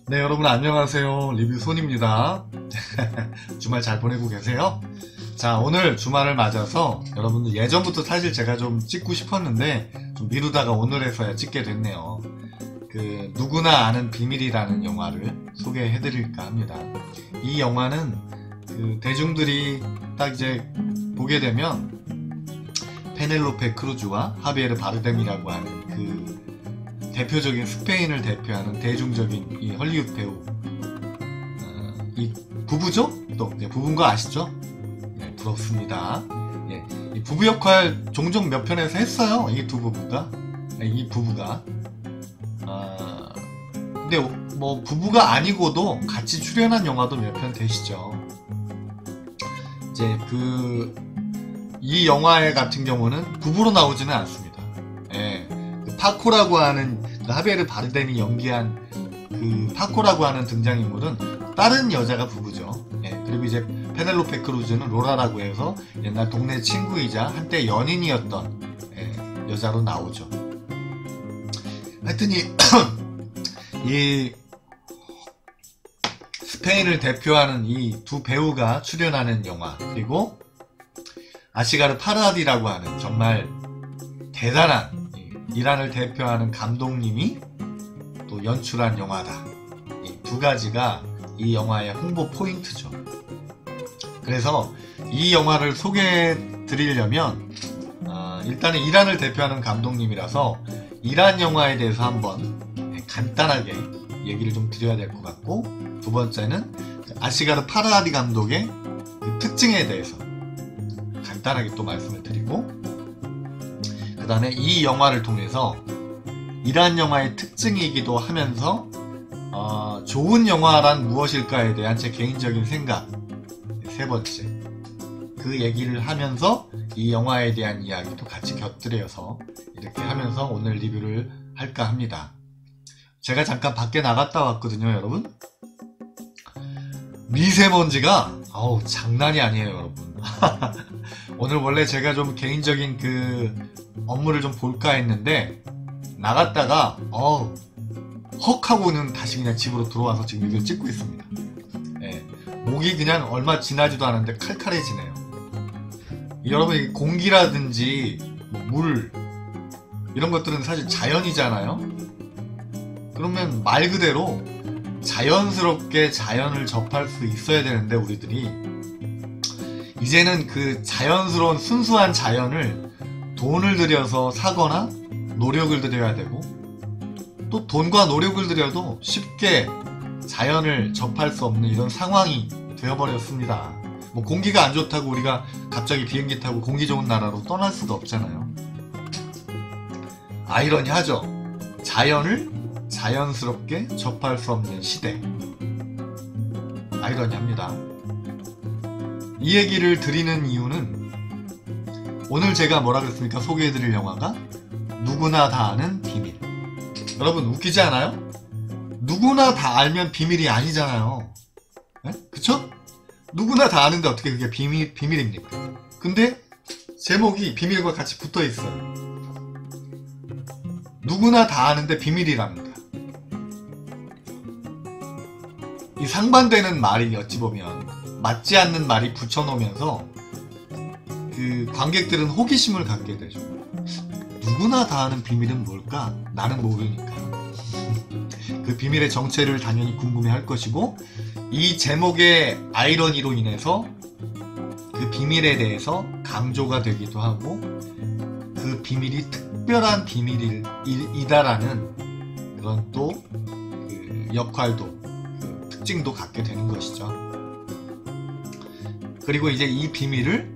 네, 여러분 안녕하세요. 리뷰 손입니다. 주말 잘 보내고 계세요? 자, 오늘 주말을 맞아서 여러분들 예전부터 사실 제가 좀 찍고 싶었는데 좀 미루다가 오늘에서야 찍게 됐네요. 그 누구나 아는 비밀이라는 영화를 소개해 드릴까 합니다. 이 영화는 그 대중들이 딱 이제 보게 되면 페넬로페 크루즈와 하비에르 바르뎀이라고 하는 그 대표적인 스페인을 대표하는 대중적인 이 헐리우드 배우 이 부부죠? 또 부부인 거 아시죠? 네, 부럽습니다. 예, 이 부부 역할 종종 몇 편에서 했어요. 이 두 부부가 이 부부가 근데 뭐 부부가 아니고도 같이 출연한 영화도 몇 편 되시죠. 이제 이 영화의 같은 경우는 부부로 나오지는 않습니다. 예, 그 파코라고 하는 그 하비에르 바르뎀이 연기한 그 파코라고 하는 등장인물은 다른 여자가 부부죠. 예, 그리고 이제 페넬로페 크루즈는 로라라고 해서 옛날 동네 친구이자 한때 연인이었던 여자로 나오죠. 하여튼 이 스페인을 대표하는 이 두 배우가 출연하는 영화, 그리고 아시가르 파라디라고 하는 정말 대단한 이란을 대표하는 감독님이 또 연출한 영화다. 이 두 가지가 이 영화의 홍보 포인트죠. 그래서 이 영화를 소개해 드리려면 일단은 이란을 대표하는 감독님이라서 이란 영화에 대해서 한번 간단하게 얘기를 좀 드려야 될 것 같고, 두 번째는 아시가르 파라디 감독의 그 특징에 대해서 간단하게 또 말씀을 드리고, 그 다음에 이 영화를 통해서 이란 영화의 특징이기도 하면서 좋은 영화란 무엇일까에 대한 제 개인적인 생각, 세 번째 그 얘기를 하면서 이 영화에 대한 이야기도 같이 곁들여서 이렇게 하면서 오늘 리뷰를 할까 합니다. 제가 잠깐 밖에 나갔다 왔거든요, 여러분. 미세먼지가 장난이 아니에요, 여러분. 오늘 원래 제가 좀 개인적인 그 업무를 좀 볼까 했는데 나갔다가 헉 하고는 다시 그냥 집으로 들어와서 지금 이걸 찍고 있습니다. 예, 목이 그냥 얼마 지나지도 않았는데 칼칼해지네요. 여러분, 이 공기라든지 물 이런 것들은 사실 자연이잖아요. 그러면 말 그대로 자연스럽게 자연을 접할 수 있어야 되는데 우리들이 이제는 그 자연스러운 순수한 자연을 돈을 들여서 사거나 노력을 들여야 되고, 또 돈과 노력을 들여도 쉽게 자연을 접할 수 없는 이런 상황이 되어버렸습니다. 뭐 공기가 안 좋다고 우리가 갑자기 비행기 타고 공기 좋은 나라로 떠날 수도 없잖아요. 아이러니하죠. 자연을 자연스럽게 접할 수 없는 시대. 아이러니합니다. 이 얘기를 드리는 이유는 오늘 제가 뭐라 그랬습니까? 소개해드릴 영화가 누구나 다 아는 비밀. 여러분, 웃기지 않아요? 누구나 다 알면 비밀이 아니잖아요. 네? 그쵸? 누구나 다 아는데 어떻게 그게 비밀입니까? 근데 제목이 비밀과 같이 붙어 있어요. 누구나 다 아는데 비밀이랍니다. 이 상반되는 말이 어찌 보면 맞지 않는 말이 붙여놓으면서 그 관객들은 호기심을 갖게 되죠. 누구나 다 아는 비밀은 뭘까? 나는 모르니까. 그 비밀의 정체를 당연히 궁금해할 것이고, 이 제목의 아이러니로 인해서 그 비밀에 대해서 강조가 되기도 하고, 그 비밀이 특별한 비밀이다라는 그런 또 그 역할도, 그 특징도 갖게 되는 것이죠. 그리고 이제 이 비밀을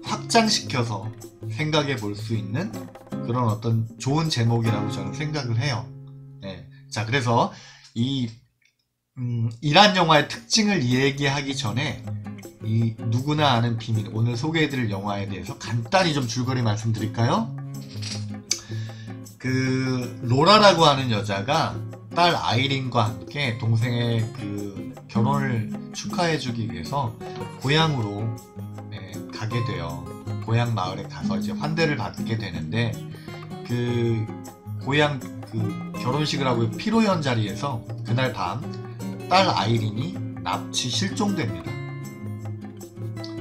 확장시켜서 생각해 볼 수 있는 그런 어떤 좋은 제목이라고 저는 생각을 해요. 네. 자, 그래서 이 이란 영화의 특징을 얘기하기 전에 이 누구나 아는 비밀, 오늘 소개해드릴 영화에 대해서 간단히 좀 줄거리 말씀드릴까요? 그 로라라고 하는 여자가 딸 아이린과 함께 동생의 그 결혼을 축하해주기 위해서 고향으로 가게 돼요. 고향 마을에 가서 이제 환대를 받게 되는데, 그 고향 그 결혼식을 하고 피로연 자리에서 그날 밤 딸 아이린이 납치 실종됩니다.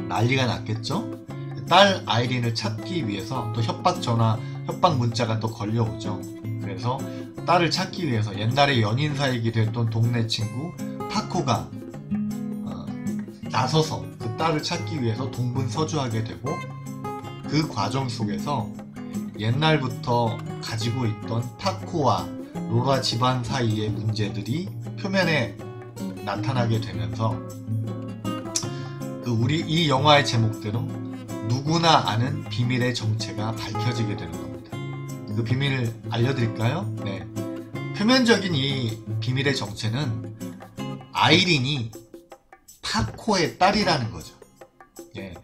난리가 났겠죠? 딸 아이린을 찾기 위해서 또 협박 전화, 협박 문자가 또 걸려오죠. 그래서 딸을 찾기 위해서 옛날에 연인 사이기도 했던 동네 친구 파코가 나서서 그 딸을 찾기 위해서 동분서주하게 되고, 그 과정 속에서 옛날부터 가지고 있던 파코와 로라 집안 사이의 문제들이 표면에 나타나게 되면서 우리 이 영화의 제목대로 누구나 아는 비밀의 정체가 밝혀지게 되는 겁니다. 그 비밀을 알려드릴까요? 네. 표면적인 이 비밀의 정체는 아이린이 파코의 딸이라는 거죠. 예.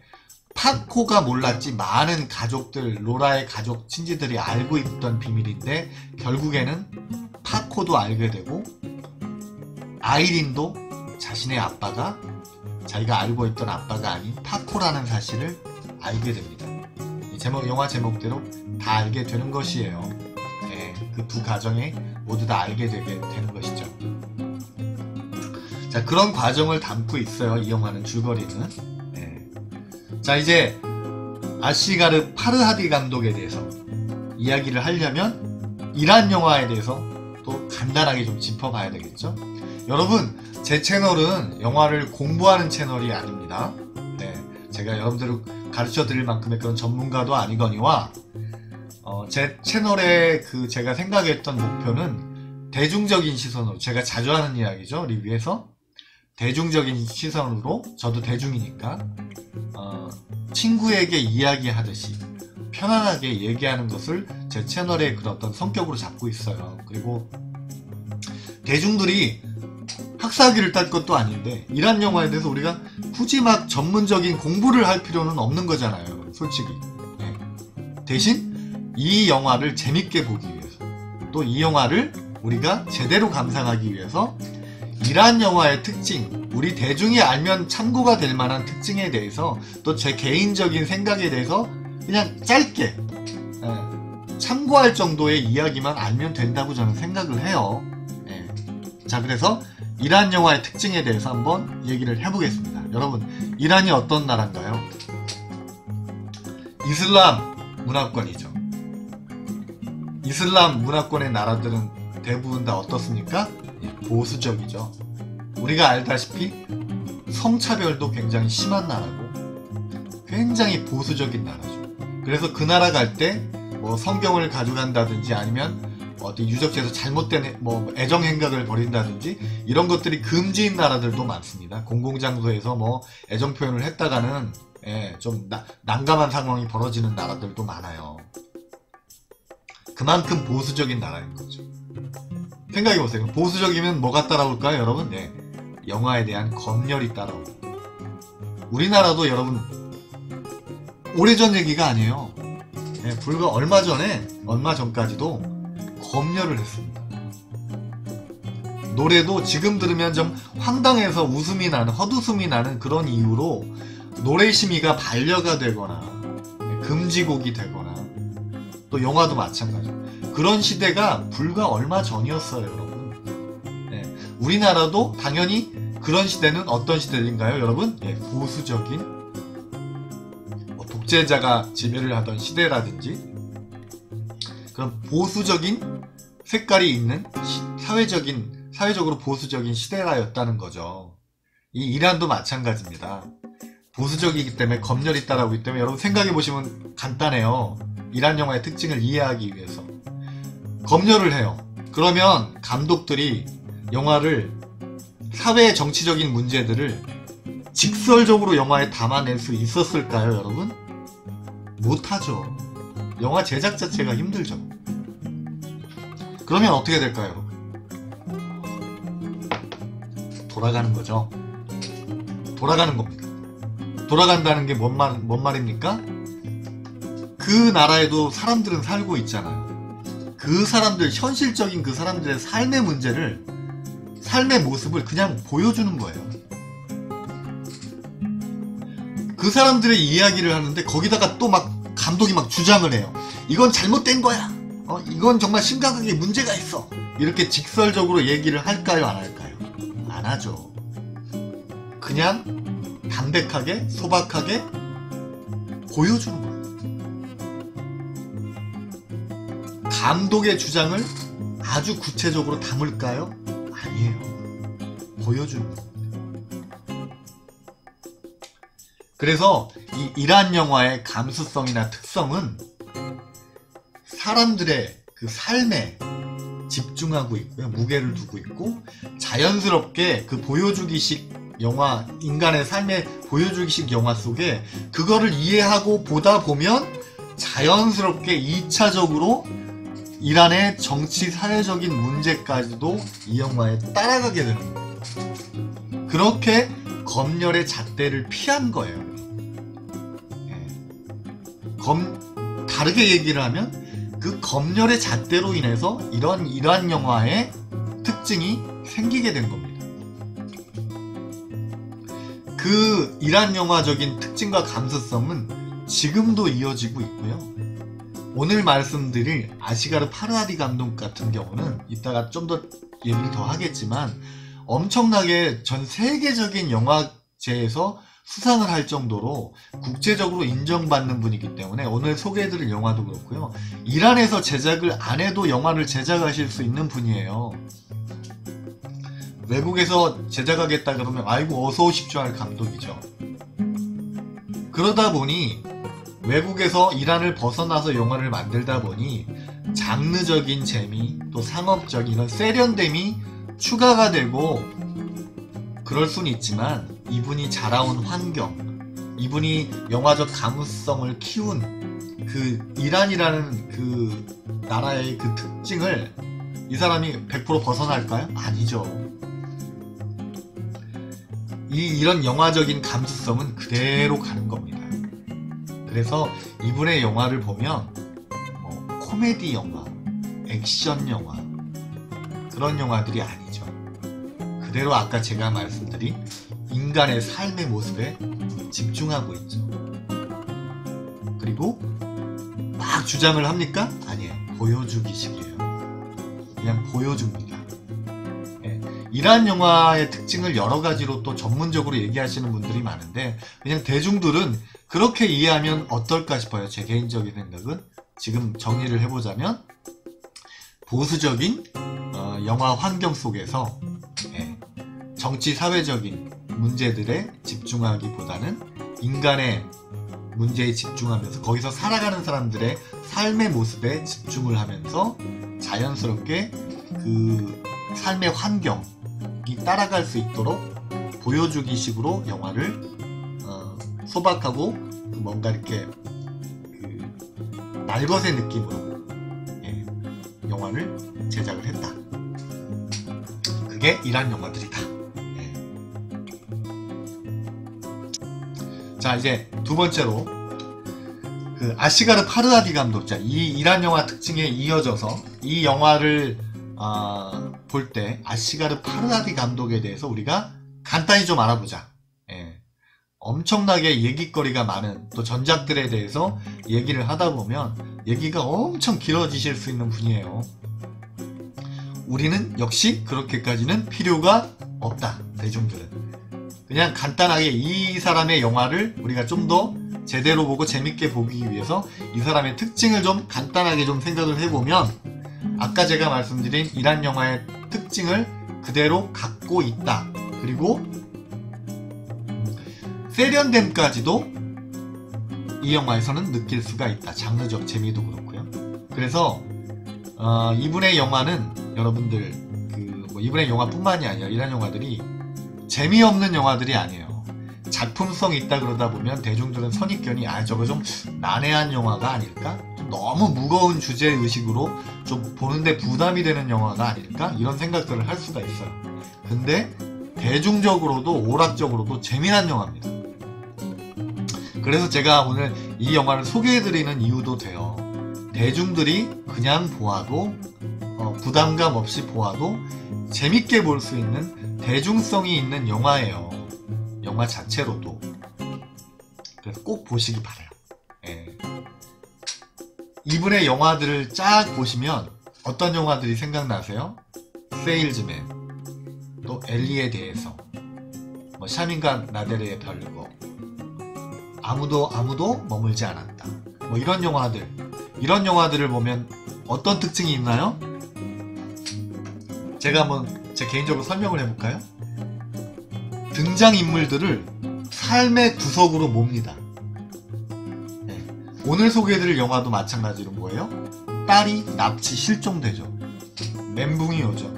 파코가 몰랐지 많은 가족들, 로라의 가족, 친지들이 알고 있던 비밀인데 결국에는 파코도 알게 되고 아이린도 자신의 아빠가 자기가 알고 있던 아빠가 아닌 파코라는 사실을 알게 됩니다. 이 영화 제목대로 다 알게 되는 것이에요. 네, 그 두 가정이 모두 다 알게 되게 되는 것이죠. 자, 그런 과정을 담고 있어요. 이 영화는 줄거리는. 네. 자, 이제 아시가르 파르하디 감독에 대해서 이야기를 하려면 이란 영화에 대해서 또 간단하게 좀 짚어봐야 되겠죠. 여러분, 제 채널은 영화를 공부하는 채널이 아닙니다. 네, 제가 여러분들을 가르쳐 드릴 만큼의 그런 전문가도 아니거니와 제 채널의 제가 생각했던 목표는 대중적인 시선으로, 제가 자주 하는 이야기죠, 리뷰에서 대중적인 시선으로, 저도 대중이니까 친구에게 이야기하듯이 편안하게 얘기하는 것을 제 채널의 그런 어떤 성격으로 잡고 있어요. 그리고 대중들이 학사학위를 딸 것도 아닌데 이란 영화에 대해서 우리가 굳이 막 전문적인 공부를 할 필요는 없는 거잖아요, 솔직히. 네. 대신 이 영화를 재밌게 보기 위해서, 또 이 영화를 우리가 제대로 감상하기 위해서 이란 영화의 특징, 우리 대중이 알면 참고가 될 만한 특징에 대해서, 또 제 개인적인 생각에 대해서 그냥 짧게 참고할 정도의 이야기만 알면 된다고 저는 생각을 해요. 자, 그래서 이란 영화의 특징에 대해서 한번 얘기를 해보겠습니다. 여러분, 이란이 어떤 나라인가요? 이슬람 문화권이죠. 이슬람 문화권의 나라들은 대부분 다 어떻습니까? 보수적이죠. 우리가 알다시피 성차별도 굉장히 심한 나라고 굉장히 보수적인 나라죠. 그래서 그 나라 갈 때 뭐 성경을 가져간다든지 아니면 어디 유적지에서 잘못된 애정 행각을 벌인다든지 이런 것들이 금지인 나라들도 많습니다. 공공장소에서 애정 표현을 했다가는 좀 난감한 상황이 벌어지는 나라들도 많아요. 그만큼 보수적인 나라인 거죠. 생각해보세요. 보수적이면 뭐가 따라올까요, 여러분? 네, 영화에 대한 검열이 따라옵니다. 우리나라도 여러분 오래전 얘기가 아니에요. 불과 얼마 전까지도 검열을 했습니다. 노래도 지금 들으면 좀 황당해서 웃음이 나는, 헛웃음이 나는 그런 이유로 노래 심의가 반려가 되거나 금지곡이 되거나, 또 영화도 마찬가지. 그런 시대가 불과 얼마 전이었어요, 여러분. 우리나라도 당연히 그런 시대는 어떤 시대인가요, 여러분? 보수적인, 독재자가 지배를 하던 시대라든지 그런 보수적인 색깔이 있는 사회적으로 보수적인 시대라였다는 거죠. 이 이란도 마찬가지입니다. 보수적이기 때문에 검열이 따라오기 때문에 여러분 생각해보시면 간단해요. 이란 영화의 특징을 이해하기 위해서 검열을 해요. 그러면 감독들이 영화를, 사회 정치적인 문제들을 직설적으로 영화에 담아낼 수 있었을까요, 여러분? 못하죠. 영화 제작 자체가 힘들죠. 그러면 어떻게 될까요, 여러분? 돌아가는 거죠. 돌아가는 겁니다. 돌아간다는 게 뭔 말입니까? 그 나라에도 사람들은 살고 있잖아요. 그 사람들, 현실적인 그 사람들의 삶의 문제를, 삶의 모습을 그냥 보여주는 거예요. 그 사람들의 이야기를 하는데 거기다가 또 감독이 주장을 해요. 이건 잘못된 거야. 이건 정말 심각하게 문제가 있어. 이렇게 직설적으로 얘기를 할까요, 안 할까요? 안 하죠. 그냥 담백하게 소박하게 보여주는 거예요. 감독의 주장을 아주 구체적으로 담을까요? 아니에요. 보여주는 거예요. 그래서 이 이란 영화의 감수성이나 특성은 사람들의 그 삶에 집중하고 있고요. 무게를 두고 있고, 자연스럽게 그 보여주기식 영화, 인간의 삶의 보여주기식 영화 속에 그거를 이해하고 보다 보면 자연스럽게 2차적으로 이란의 정치 사회적인 문제까지도 이 영화에 따라가게 되는 거예요. 그렇게 검열의 잣대를 피한 거예요. 다르게 얘기를 하면 그 검열의 잣대로 인해서 이런 이란 영화의 특징이 생기게 된 겁니다. 그 이란 영화적인 특징과 감수성은 지금도 이어지고 있고요. 오늘 말씀드릴 아시가르 파르하디 감독 같은 경우는 이따가 좀 더 얘기를 더 하겠지만 엄청나게 전 세계적인 영화제에서 수상을 할 정도로 국제적으로 인정받는 분이기 때문에 오늘 소개해드릴 영화도 그렇고요. 이란에서 제작을 안 해도 영화를 제작하실 수 있는 분이에요. 외국에서 제작하겠다 그러면 아이고 어서 오십시오 할 감독이죠. 그러다 보니 외국에서 이란을 벗어나서 영화를 만들다 보니 장르적인 재미 또 상업적인 이런 세련됨이 추가가 되고 그럴 수는 있지만 이분이 자라온 환경, 이분이 영화적 감수성을 키운 그 이란이라는 그 나라의 그 특징을 이 사람이 100% 벗어날까요? 아니죠. 이런 영화적인 감수성은 그대로 가는 겁니다. 그래서 이분의 영화를 보면 뭐 코미디 영화, 액션 영화 그런 영화들이 아니죠. 그대로 아까 제가 말씀드린 인간의 삶의 모습에 집중하고 있죠. 그리고 막 주장을 합니까? 아니에요. 보여주기식이에요. 그냥 보여줍니다. 예. 이란 영화의 특징을 여러 가지로 또 전문적으로 얘기하시는 분들이 많은데 그냥 대중들은 그렇게 이해하면 어떨까 싶어요. 제 개인적인 생각은 지금 정리를 해보자면 보수적인 영화 환경 속에서 정치 사회적인 문제들에 집중하기보다는 인간의 문제에 집중하면서 거기서 살아가는 사람들의 삶의 모습에 집중을 하면서 자연스럽게 그 삶의 환경이 따라갈 수 있도록 보여주기 식으로 영화를 소박하고 뭔가 이렇게 그 날것의 느낌으로 영화를 제작을 했다. 그게 이란 영화들이다. 자, 이제 두 번째로 그 아시가르 파르하디 감독, 자, 이 이란 영화 특징에 이어져서 이 영화를 볼 때 아시가르 파르하디 감독에 대해서 우리가 간단히 좀 알아보자. 엄청나게 얘기거리가 많은 또 전작들에 대해서 얘기를 하다 보면 얘기가 엄청 길어지실 수 있는 분이에요. 우리는 역시 그렇게까지는 필요가 없다. 대중들은 그냥 간단하게 이 사람의 영화를 우리가 좀 더 제대로 보고 재밌게 보기 위해서 이 사람의 특징을 좀 간단하게 좀 생각을 해보면 아까 제가 말씀드린 이란 영화의 특징을 그대로 갖고 있다. 그리고 세련됨까지도 이 영화에서는 느낄 수가 있다. 장르적 재미도 그렇고요. 그래서 이분의 영화는 여러분들 뭐 이분의 영화뿐만이 아니라 이란 영화들이 재미없는 영화들이 아니에요. 작품성이 있다 그러다 보면 대중들은 선입견이 저거 좀 난해한 영화가 아닐까? 좀 너무 무거운 주제의식으로 좀 보는데 부담이 되는 영화가 아닐까? 이런 생각들을 할 수가 있어요. 근데 대중적으로도 오락적으로도 재미난 영화입니다. 그래서 제가 오늘 이 영화를 소개해드리는 이유도 돼요. 대중들이 그냥 보아도 부담감 없이 보아도 재밌게 볼 수 있는 대중성이 있는 영화예요. 영화 자체로도. 그래서 꼭 보시기 바라요. 이분의 영화들을 쫙 보시면 어떤 영화들이 생각나세요? 세일즈맨, 또 엘리에 대해서, 뭐 샤민과 나데르의 별거, 아무도 머물지 않았다. 뭐 이런 영화들을 보면 어떤 특징이 있나요? 제가 한번 제 개인적으로 설명을 해볼까요? 등장인물들을 삶의 구석으로 몹니다. 네. 오늘 소개해드릴 영화도 마찬가지로 뭐예요? 딸이 납치 실종되죠. 멘붕이 오죠.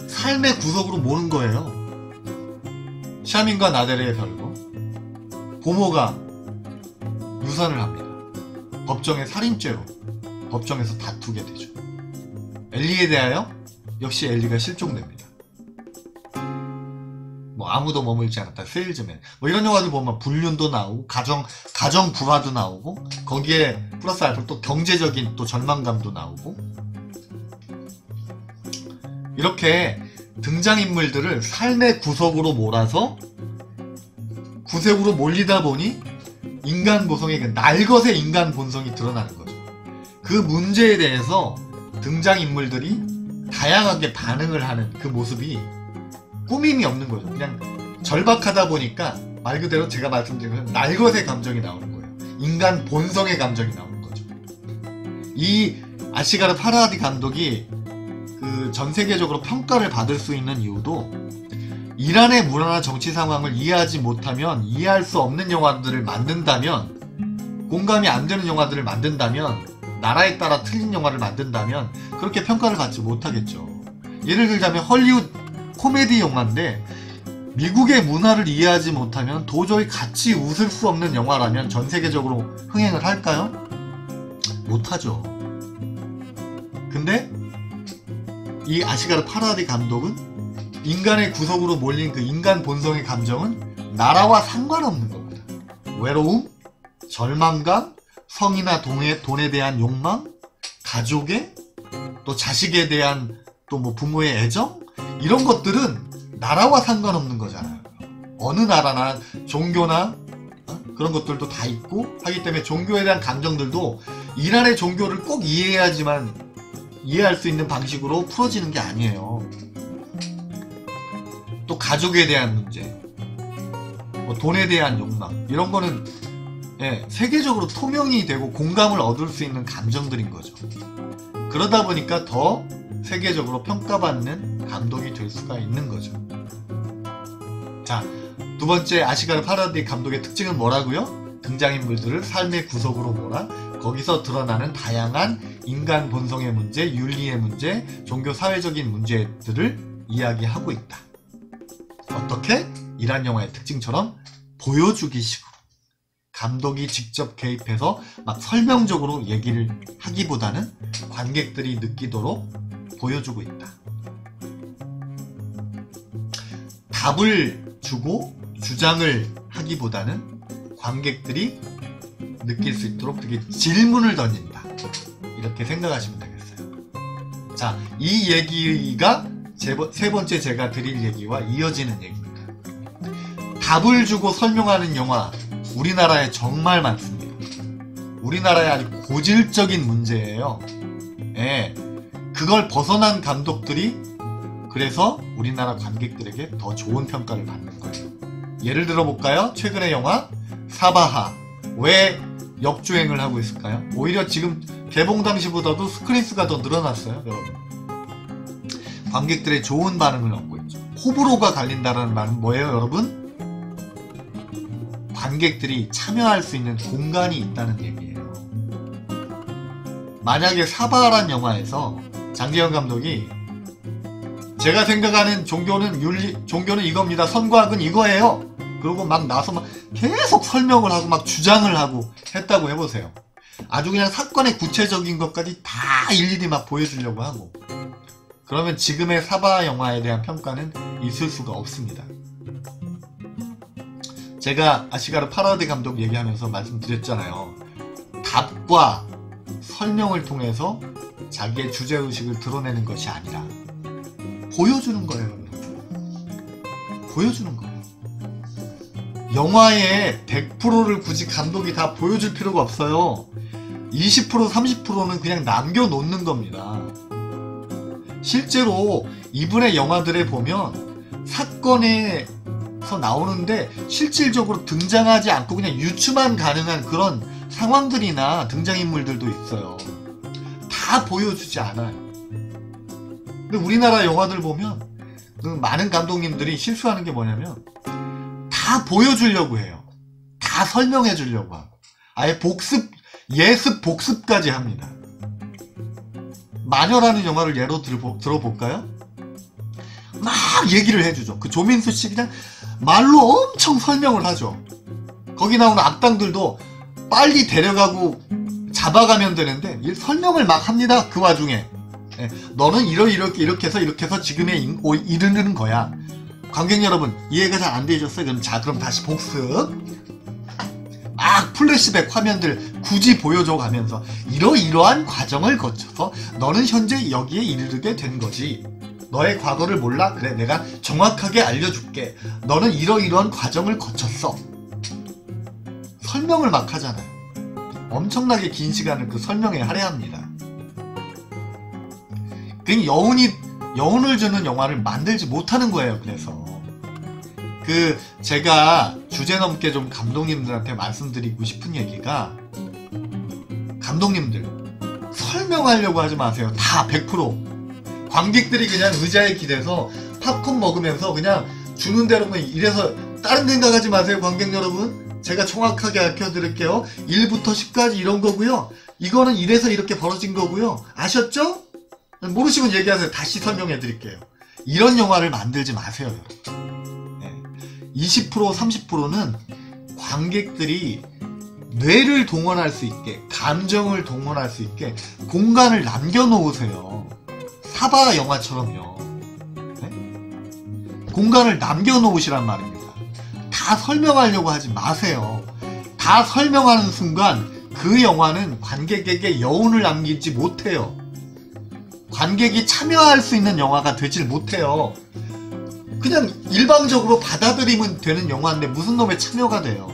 삶의 구석으로 모는 거예요. 샤민과 나데르의 별거, 고모가 유산을 합니다. 법정에 살인죄로 법정에서 다투게 되죠. 엘리에 대하여 역시 엘리가 실종됩니다. 뭐 아무도 머물지 않았다, 세일즈맨, 뭐 이런 영화들 보면 불륜도 나오고 가정 불화도 나오고, 거기에 플러스 알파 또 경제적인 또 절망감도 나오고, 이렇게 등장인물들을 삶의 구석으로 몰아서 구색으로 몰리다 보니 인간 본성의 날것의 인간 본성이 드러나는 거죠. 그 문제에 대해서 등장인물들이 다양하게 반응을 하는 그 모습이 꾸밈이 없는 거죠. 그냥 절박하다 보니까 말 그대로 제가 말씀드린 것처럼 날것의 감정이 나오는 거예요. 인간 본성의 감정이 나오는 거죠. 이 아시가르 파라디 감독이 그 전 세계적으로 평가를 받을 수 있는 이유도, 이란의 문화나 정치 상황을 이해하지 못하면, 이해할 수 없는 영화들을 만든다면, 공감이 안 되는 영화들을 만든다면, 나라에 따라 틀린 영화를 만든다면 그렇게 평가를 받지 못하겠죠. 예를 들자면 헐리우드 코미디 영화인데 미국의 문화를 이해하지 못하면 도저히 같이 웃을 수 없는 영화라면 전 세계적으로 흥행을 할까요? 못하죠. 근데 이 아시가르 파라디 감독은 인간의 구석으로 몰린 그 인간 본성의 감정은 나라와 상관없는 겁니다. 외로움, 절망감, 성이나 돈에 대한 욕망, 가족의, 또 자식에 대한 또 뭐 부모의 애정, 이런 것들은 나라와 상관없는 거잖아요. 어느 나라나 종교나 그런 것들도 다 있고 하기 때문에 종교에 대한 감정들도 이란의 종교를 꼭 이해해야지만 이해할 수 있는 방식으로 풀어지는 게 아니에요. 또 가족에 대한 문제, 뭐 돈에 대한 욕망, 이런 거는 세계적으로 통용이 되고 공감을 얻을 수 있는 감정들인 거죠. 그러다 보니까 더 세계적으로 평가받는 감독이 될 수가 있는 거죠. 자, 두 번째 아시가르 파라디 감독의 특징은 뭐라고요? 등장인물들을 삶의 구석으로 몰아 거기서 드러나는 다양한 인간 본성의 문제, 윤리의 문제, 종교 사회적인 문제들을 이야기하고 있다. 어떻게? 이란 영화의 특징처럼 보여주기식으로, 감독이 직접 개입해서 막 설명적으로 얘기를 하기보다는 관객들이 느끼도록 보여주고 있다. 답을 주고 주장을 하기보다는 관객들이 느낄 수 있도록 되게 질문을 던진다. 이렇게 생각하시면 되겠어요. 자, 이 얘기가 세 번째 제가 드릴 얘기와 이어지는 얘기입니다. 답을 주고 설명하는 영화, 우리나라에 정말 많습니다. 우리나라의 아주 고질적인 문제예요. 그걸 벗어난 감독들이 그래서 우리나라 관객들에게 더 좋은 평가를 받는 거예요. 예를 들어 볼까요? 최근의 영화 사바하. 왜 역주행을 하고 있을까요? 오히려 지금 개봉 당시보다도 스크린 수가 더 늘어났어요, 여러분. 관객들의 좋은 반응을 얻고 있죠. 호불호가 갈린다는 말은 뭐예요, 여러분? 관객들이 참여할 수 있는 공간이 있다는 얘기예요. 만약에 사바하란 영화에서 장재현 감독이 제가 생각하는 종교는 이겁니다. 선과 악은 이거예요. 그러고 막 나서 막 계속 설명을 하고 막 주장을 하고 했다고 해보세요. 아주 그냥 사건의 구체적인 것까지 다 일일이 막 보여주려고 하고. 그러면 지금의 사바하 영화에 대한 평가는 있을 수가 없습니다. 제가 아시가르 파라디 감독 얘기하면서 말씀드렸잖아요. 답과 설명을 통해서 자기의 주제의식을 드러내는 것이 아니라 보여주는 거예요. 보여주는 거예요. 영화의 100%를 굳이 감독이 다 보여줄 필요가 없어요. 20%, 30%는 그냥 남겨놓는 겁니다. 실제로 이분의 영화들에 보면 사건에서 나오는데 실질적으로 등장하지 않고 그냥 유추만 가능한 그런 상황들이나 등장인물들도 있어요. 다 보여주지 않아요. 근데 우리나라 영화들 보면 그 많은 감독님들이 실수하는 게 뭐냐면 다 보여주려고 해요. 다 설명해 주려고 하고 아예 예습 복습까지 합니다. 마녀라는 영화를 예로 들어볼까요? 막 얘기를 해주죠. 그 조민수 씨 그냥 말로 엄청 설명을 하죠. 거기 나오는 악당들도 빨리 데려가고 잡아가면 되는데 설명을 막 합니다. 그 와중에 너는 이렇게 해서 지금에 이르는 거야. 관객 여러분 이해가 잘 안 되셨어요? 그럼 다시 복습. 막 플래시백 화면들 굳이 보여줘 가면서 이러한 과정을 거쳐서 너는 현재 여기에 이르게 된 거지. 너의 과거를 몰라? 그래 내가 정확하게 알려줄게. 너는 이러한 과정을 거쳤어. 설명을 막 하잖아요. 엄청나게 긴 시간을 그 설명에 할애합니다. 그 여운을 주는 영화를 만들지 못하는 거예요. 그래서 제가 주제넘게 좀 감독님들한테 말씀드리고 싶은 얘기가 감독님들 설명하려고 하지 마세요. 다 100%. 관객들이 그냥 의자에 기대서 팝콘 먹으면서 그냥 주는 대로만 이래서 다른 생각하지 마세요. 관객 여러분 제가 정확하게 알려드릴게요. 1부터 10까지 이런 거고요. 이거는 이래서 이렇게 벌어진 거고요. 아셨죠? 모르시면 얘기하세요. 다시 설명해 드릴게요. 이런 영화를 만들지 마세요. 20% 30%는 관객들이 뇌를 동원할 수 있게 감정을 동원할 수 있게 공간을 남겨놓으세요. 사바 영화처럼요. 공간을 남겨놓으시란 말입니다. 다 설명하려고 하지 마세요. 다 설명하는 순간 그 영화는 관객에게 여운을 남기지 못해요. 관객이 참여할 수 있는 영화가 되질 못해요. 그냥 일방적으로 받아들이면 되는 영화인데 무슨 놈의 참여가 돼요.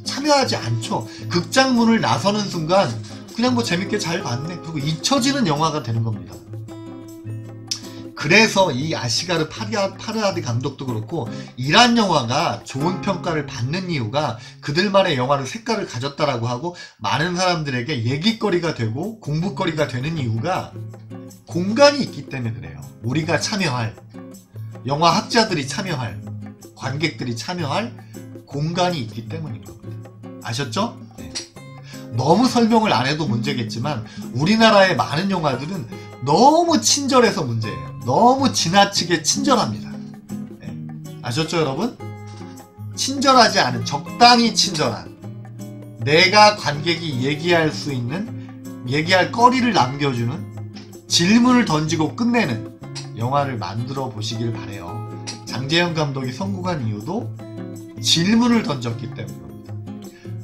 참여하지 않죠. 극장문을 나서는 순간 그냥 뭐 재밌게 잘 봤네. 그리고 잊혀지는 영화가 되는 겁니다. 그래서 이 아시가르 파르하디 감독도 그렇고 이란 영화가 좋은 평가를 받는 이유가 그들만의 영화를 색깔을 가졌다라고 하고 많은 사람들에게 얘기거리가 되고 공부거리가 되는 이유가 공간이 있기 때문에 그래요. 우리가 참여할 영화 학자들이 참여할 관객들이 참여할 공간이 있기 때문인 겁니다. 아셨죠? 네. 너무 설명을 안 해도 문제겠지만 우리나라의 많은 영화들은 너무 친절해서 문제예요. 너무 지나치게 친절합니다. 네. 아셨죠 여러분? 친절하지 않은 적당히 친절한 내가 관객이 얘기할 수 있는 얘기할 거리를 남겨주는 질문을 던지고 끝내는 영화를 만들어 보시길 바래요. 장재현 감독이 성공한 이유도 질문을 던졌기 때문입니다.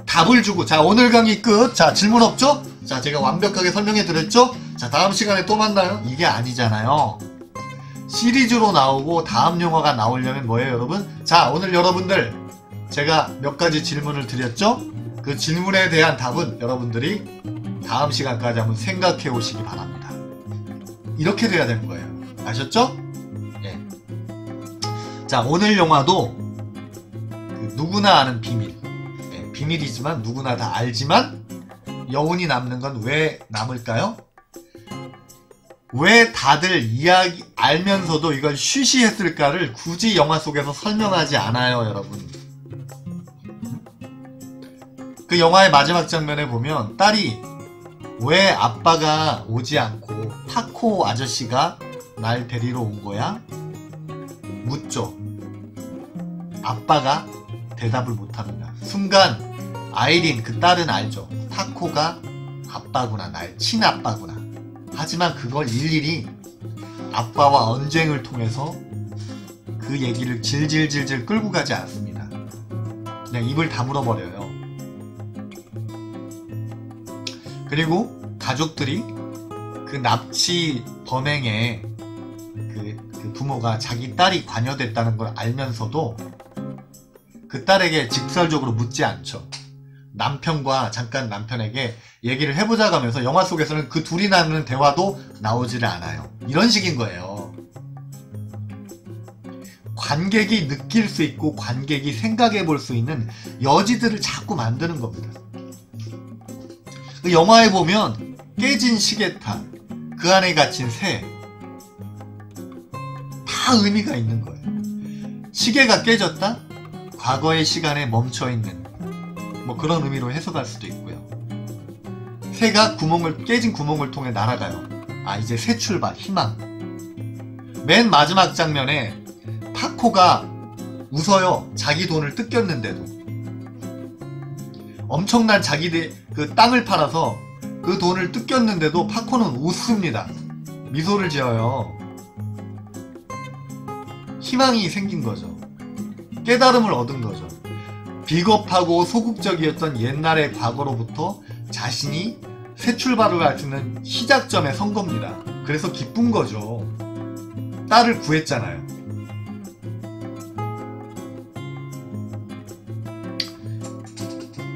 답을 주고 자 오늘 강의 끝. 자 질문 없죠? 자 제가 완벽하게 설명해 드렸죠? 자 다음 시간에 또 만나요? 이게 아니잖아요. 시리즈로 나오고 다음 영화가 나오려면 뭐예요 여러분? 자 오늘 여러분들 제가 몇 가지 질문을 드렸죠? 그 질문에 대한 답은 여러분들이 다음 시간까지 한번 생각해 오시기 바랍니다. 이렇게 돼야 되는 거예요. 아셨죠? 예. 자 오늘 영화도 누구나 아는 비밀. 예, 비밀이지만 누구나 다 알지만 여운이 남는 건 왜 남을까요? 왜 다들 이야기 알면서도 이걸 쉬쉬했을까를 굳이 영화 속에서 설명하지 않아요 여러분. 그 영화의 마지막 장면에 보면 딸이 왜 아빠가 오지 않고 타코 아저씨가 날 데리러 온 거야? 묻죠. 아빠가 대답을 못합니다. 순간 아이린 그 딸은 알죠. 타코가 아빠구나. 나의 친아빠구나. 하지만 그걸 일일이 아빠와 언쟁을 통해서 그 얘기를 질질질질 끌고 가지 않습니다. 그냥 입을 다물어버려요. 그리고 가족들이 그 납치 범행에 그 부모가 자기 딸이 관여됐다는 걸 알면서도 그 딸에게 직설적으로 묻지 않죠. 남편과 잠깐 남편에게 얘기를 해보자 가면서 영화 속에서는 그 둘이 나누는 대화도 나오지를 않아요. 이런 식인 거예요. 관객이 느낄 수 있고 관객이 생각해 볼 수 있는 여지들을 자꾸 만드는 겁니다. 그 영화에 보면 깨진 시계탑, 그 안에 갇힌 새, 다 의미가 있는 거예요. 시계가 깨졌다? 과거의 시간에 멈춰있는 뭐 그런 의미로 해석할 수도 있고요. 새가 깨진 구멍을 통해 날아가요. 아, 이제 새 출발, 희망. 맨 마지막 장면에 파코가 웃어요. 자기 돈을 뜯겼는데도. 엄청난 그 땅을 팔아서 그 돈을 뜯겼는데도 파코는 웃습니다. 미소를 지어요. 희망이 생긴 거죠. 깨달음을 얻은 거죠. 비겁하고 소극적이었던 옛날의 과거로부터 자신이 새 출발을 할 수 있는 시작점에 선 겁니다. 그래서 기쁜 거죠. 딸을 구했잖아요.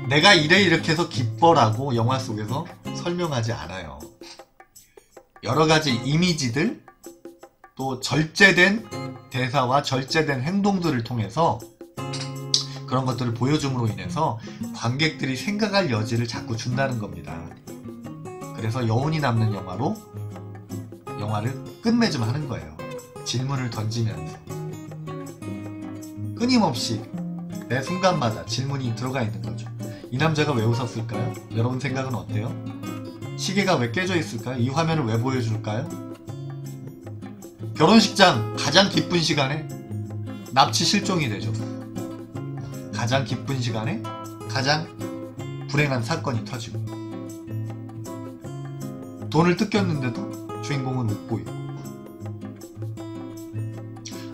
내가 이렇게 해서 기뻐라고 영화 속에서 설명하지 않아요. 여러가지 이미지들, 또 절제된 대사와 절제된 행동들을 통해서 그런 것들을 보여줌으로 인해서 관객들이 생각할 여지를 자꾸 준다는 겁니다. 그래서 여운이 남는 영화로 영화를 끝맺음 하는 거예요. 질문을 던지면서 끊임없이 매 순간마다 질문이 들어가 있는 거죠. 이 남자가 왜 웃었을까요? 여러분 생각은 어때요? 시계가 왜 깨져 있을까요? 이 화면을 왜 보여줄까요? 결혼식장 가장 기쁜 시간에 납치 실종이 되죠. 가장 기쁜 시간에 가장 불행한 사건이 터지고, 돈을 뜯겼는데도 주인공은 웃고 있고,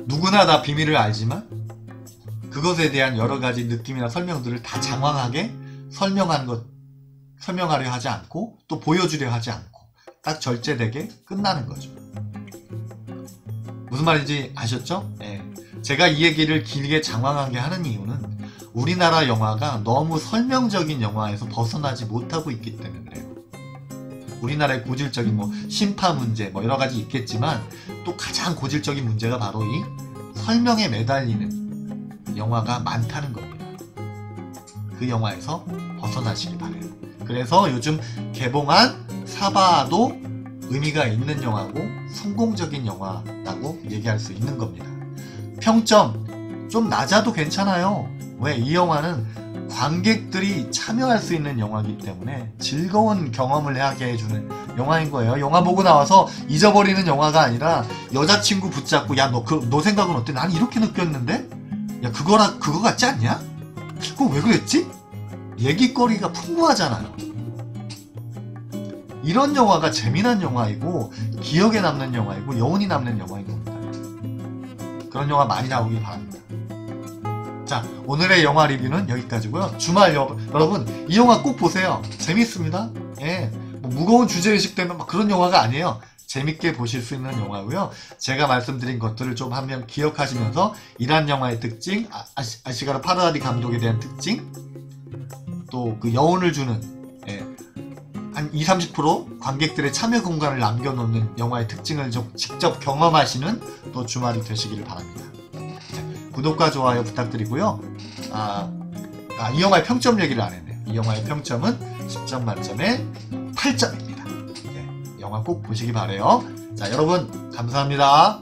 누구나 다 비밀을 알지만 그것에 대한 여러가지 느낌이나 설명들을 다 장황하게 설명하려 하지 않고 또 보여주려 하지 않고 딱 절제되게 끝나는 거죠. 무슨 말인지 아셨죠? 네. 제가 이 얘기를 길게 장황하게 하는 이유는 우리나라 영화가 너무 설명적인 영화에서 벗어나지 못하고 있기 때문에 그래요. 우리나라의 고질적인 심파 문제 여러가지 있겠지만 또 가장 고질적인 문제가 바로 이 설명에 매달리는 영화가 많다는 겁니다. 그 영화에서 벗어나시기 바래요. 그래서 요즘 개봉한 사바도 의미가 있는 영화고 성공적인 영화라고 얘기할 수 있는 겁니다. 평점 좀 낮아도 괜찮아요. 왜? 이 영화는 관객들이 참여할 수 있는 영화이기 때문에 즐거운 경험을 하게 해주는 영화인 거예요. 영화 보고 나와서 잊어버리는 영화가 아니라 여자친구 붙잡고 야 너 생각은 어때? 난 이렇게 느꼈는데? 야 그거 같지 않냐? 그거 왜 그랬지? 얘기거리가 풍부하잖아요. 이런 영화가 재미난 영화이고 기억에 남는 영화이고 여운이 남는 영화인 겁니다. 그런 영화 많이 나오길 바랍니다. 자, 오늘의 영화 리뷰는 여기까지고요. 주말 여러분 이 영화 꼭 보세요. 재밌습니다. 예, 무거운 주제의식 때문에 그런 영화가 아니에요. 재밌게 보실 수 있는 영화고요. 제가 말씀드린 것들을 좀 한번 기억하시면서 이란 영화의 특징, 아시가르 파르하디 감독에 대한 특징, 또 그 여운을 주는 한 20-30% 관객들의 참여 공간을 남겨놓는 영화의 특징을 좀 직접 경험하시는 또 주말이 되시기를 바랍니다. 자, 구독과 좋아요 부탁드리고요. 이 영화의 평점 얘기를 안 했네요. 이 영화의 평점은 10점 만점에 8점입니다. 영화 꼭 보시기 바래요. 자, 여러분 감사합니다.